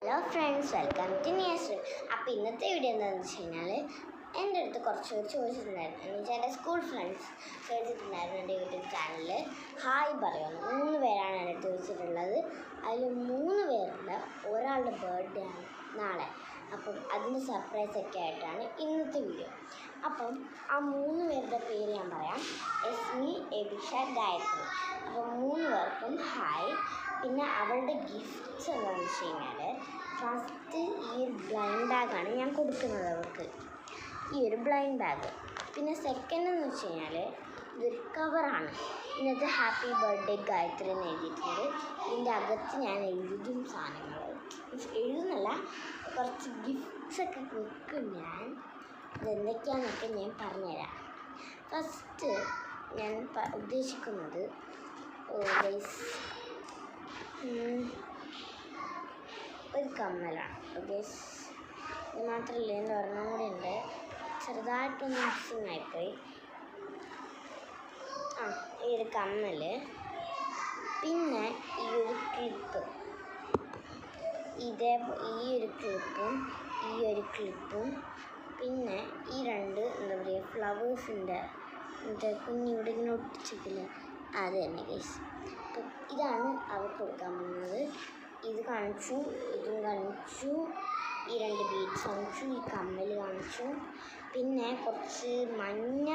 Hello friends, welcome to Niyas. അപ്പോൾ ഇന്നത്തെ video എന്താണെന്ന് വെച്ച് കഴിഞ്ഞാൽ, എൻ്റെ അടുത്ത് കുറച്ച് പേര് ചോദിച്ചിട്ടുണ്ടായിരുന്നു. എന്ന് വെച്ചാൽ എൻ്റെ സ്കൂൾ ഫ്രണ്ട്സ് ചോദിച്ചിട്ടുണ്ടായിരുന്നു എൻ്റെ യൂട്യൂബ് ചാനലിൽ ഹായ് പറയുന്നു. 3 പേരാണ് എൻ്റെ അടുത്ത് ചോദിച്ചിട്ടുള്ളത്. അതിൽ 3 പേരുടെ ഒരാളുടെ ബർത്ത്ഡേ ആണ് നാളെ. അപ്പം അതിൻ്റെ സർപ്രൈസൊക്കെ ആയിട്ടാണ് ഇന്നത്തെ വീഡിയോ. അപ്പം ആ 3 പേരുടെ പേര് ഞാൻ പറയാം: എസ്മി, എബിഷ, ഗായത്രി. അപ്പം 3 പേർക്കും ഹായ്. പിന്നെ അവളുടെ ഗിഫ്റ്റ്സ് എന്താണെന്ന് വെച്ച് കഴിഞ്ഞാൽ, ഫസ്റ്റ് ഈ ഒരു ബ്ലൈൻഡ് ബാഗാണ് ഞാൻ കൊടുക്കുന്നത് അവർക്ക്, ഈ ഒരു ബ്ലൈൻഡ് ബാഗ്. പിന്നെ സെക്കൻഡ് എന്ന് വെച്ച് കഴിഞ്ഞാൽ ഇതൊരു കവറാണ്. ഇതിനകത്ത് ഹാപ്പി ബർത്ത്ഡേ ഗായത്രി എന്ന് എഴുതിയിട്ടുണ്ട്. ഇതിൻ്റെ അകത്ത് ഞാൻ എഴുതും സാധനങ്ങൾ, എഴുതുന്നല്ല, കുറച്ച് ഗിഫ്റ്റ്സൊക്കെ വെക്കും ഞാൻ. ഇതെന്തൊക്കെയാണെന്നൊക്കെ ഞാൻ പറഞ്ഞുതരാം. ഫസ്റ്റ് ഞാൻ ഉദ്ദേശിക്കുന്നത് ഒരു കമ്മലാണ്. ഓക്കെ, ഇത് മാത്രമല്ല, എൻ്റെ ഒരെണ്ണം കൂടെ ഉണ്ട്, ചെറുതായിട്ടൊന്ന് മിക്സിങ് ആയിപ്പോയി. ഈ ഒരു കമ്മൽ, പിന്നെ ഈ ഒരു ക്ലിപ്പ്, ഈ ഒരു ക്ലിപ്പും പിന്നെ ഈ 2 എന്താ പറയുക, ഫ്ലവേഴ്സിൻ്റെ കുഞ്ഞിവിടെ ഇങ്ങനെ ഒട്ടിച്ചിട്ടില്ല, അത് തന്നെ ഗൈസ്. അപ്പം ഇതാണ് അവർക്ക് കൊടുക്കാൻ പോകുന്നത്. ഇത് കാണിച്ചു, ഇതും കാണിച്ചു, ഈ 2 ബീഡ്സ് കാണിച്ചു, ഈ കമ്മൽ കാണിച്ചു. പിന്നെ കുറച്ച് മഞ്ഞ,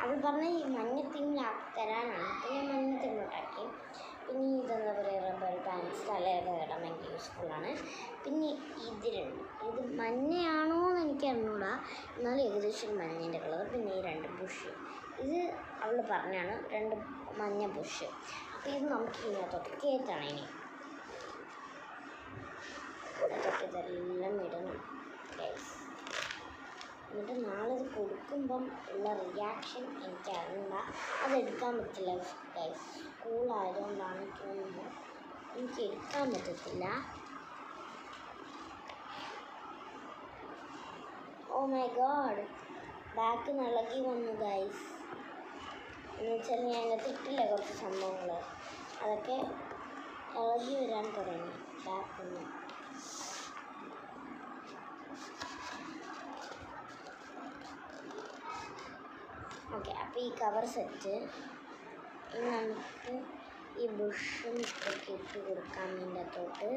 അവൾ പറഞ്ഞ ഈ മഞ്ഞ തിങ്ങിലാക്കി തരാനാണ്. പിന്നെ മഞ്ഞ തിങ്ങോട്ടാക്കി. പിന്നെ ഇതെന്താ പറയുക, റബ്ബർ പാൻസ് തലയൊക്കെ ഇടാൻ ഭയങ്കര യൂസ്ഫുള്ളാണ്. പിന്നെ ഇത് മഞ്ഞയാണോ എന്ന് എനിക്ക് അറിഞ്ഞൂടാ, എന്നാലും ഏകദേശം മഞ്ഞേൻ്റെ കളർ. പിന്നെ ഈ 2 ബുഷ്, ഇത് അവൾ പറഞ്ഞാണ് 2 മഞ്ഞ ബുഷ്. അപ്പോൾ ഇത് നമുക്ക് ഇതിനകത്തോട്ട് കയറ്റണം. ഇതെല്ലാം ഇടണം ഗൈസ്. എന്നിട്ട് നാളെ ഇത് കൊടുക്കുമ്പം ഉള്ള റിയാക്ഷൻ എനിക്ക് അറിയണ്ട, അതെടുക്കാൻ പറ്റില്ല ഗൈസ്. സ്കൂളായതുകൊണ്ടാണ് തോന്നുന്നത് എനിക്ക് എടുക്കാൻ പറ്റത്തില്ല. ഓ മൈ ഗോഡ്, ബാക്ക് ഇളകി വന്നു ഗൈസ്. എന്ന് വെച്ചാൽ ഞാൻ അതിനകത്ത് ഇട്ടില്ല കുറച്ച് സംഭവങ്ങൾ, അതൊക്കെ ഇളകി വരാൻ തുടങ്ങി ബാക്കിൽ നിന്ന്. ഓക്കെ, അപ്പോൾ ഈ കവർ സെറ്റ് ഇനി നമുക്ക് ഈ ബുഷും ഒക്കെ ഇട്ട് കൊടുക്കാൻ വേണ്ടി അകത്തോട്ട്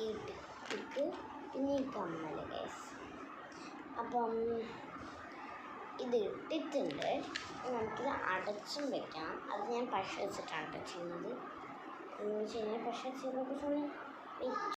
ഈ ടിക്ക്, പിന്നെ ഈ കമ്മൽ ഗൈസ്. അപ്പം ഇത് ഇട്ടിട്ടുണ്ട്, നമുക്കിത് അടച്ചും വെക്കാം. അത് ഞാൻ പശ വെച്ചിട്ടാണ് ചെയ്യുന്നത്. എന്ന് വെച്ച് കഴിഞ്ഞാൽ പശ ചെയ്തൊക്കെ സമയം